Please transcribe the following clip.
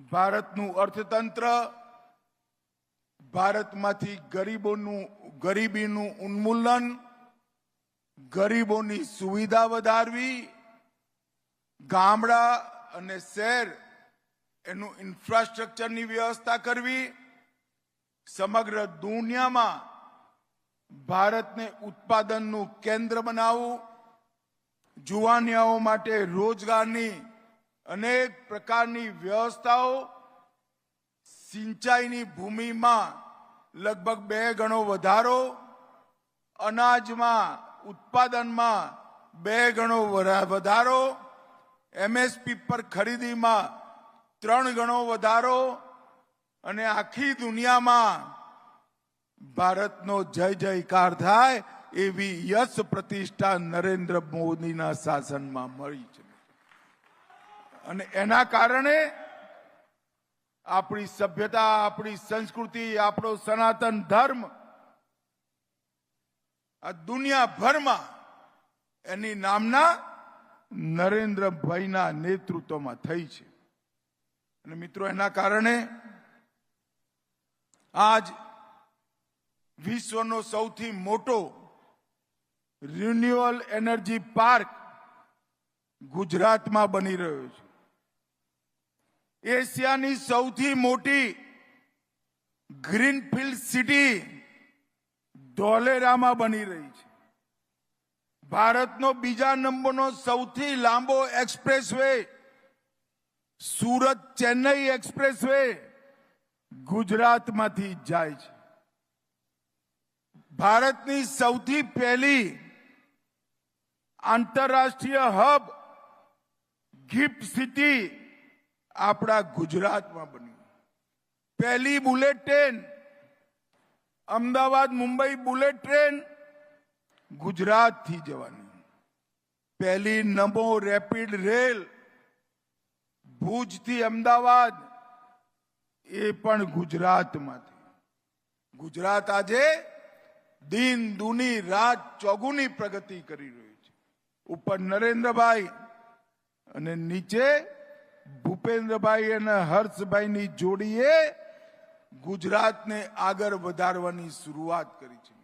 ભારતનું અર્થતંત્ર ભારતમાંથી ગરીબીનું ઉન્મૂલન, ગરીબોની સુવિધા વધારવી, ગામડા અને શહેર એનું ઇન્ફ્રાસ્ટ્રક્ચરની વ્યવસ્થા કરવી, સમગ્ર દુનિયામાં ભારતને ઉત્પાદનનું કેન્દ્ર બનાવવું, જુવાનિયાઓ માટે રોજગારની અનેક પ્રકારની વ્યવસ્થાઓ, સિંચાઈની ભૂમિમાં લગભગ 2 ગણો વધારો, અનાજમાં ઉત્પાદનમાં 2 ગણો વધારો, એમએસપી પર ખરીદીમાં 3 ગણો વધારો અને આખી દુનિયામાં ભારતનો જય જયકાર થાય એવી યશ પ્રતિષ્ઠા નરેન્દ્ર મોદીના શાસનમાં મળી છે. અને એના કારણે આપણી સભ્યતા, આપણી સંસ્કૃતિ, આપણો સનાતન ધર્મ આ દુનિયાભરમાં એની નામના નરેન્દ્રભાઈના નેતૃત્વમાં થઈ છે. અને મિત્રો, એના કારણે આજ વિશ્વનો સૌથી મોટો રિન્યુઅલ એનર્જી પાર્ક ગુજરાતમાં બની રહ્યો છે. એશિયાની સૌથી મોટી ગ્રીનફિલ્ડ સિટી ધોલેરામાં બની રહી છે. ભારતનો બીજા નંબરનો સૌથી લાંબો એક્સપ્રેસવે સુરત ચેન્નઈ એક્સપ્રેસવે ગુજરાતમાંથી જાય છે. ભારતની સૌથી પહેલી આંતરરાષ્ટ્રીય હબ ગિફ્ટ સિટી આપણા ગુજરાતમાં બની. પહેલી bullet train, Ahmedabad Mumbai bullet train ગુજરાતથી જવાની. પહેલી નમો રેપિડ રેલ ભુજથી અમદાવાદ એ પણ ગુજરાતમાંથી. ગુજરાત આજે દિન દુની રાત ચોગુની પ્રગતિ કરી રહ્યું છે. ઉપર નરેન્દ્રભાઈ અને નીચે ભૂપેન્દ્રભાઈ અને હર્ષભાઈની જોડીએ ગુજરાતને આગળ વધારવાની શરૂઆત કરી છે.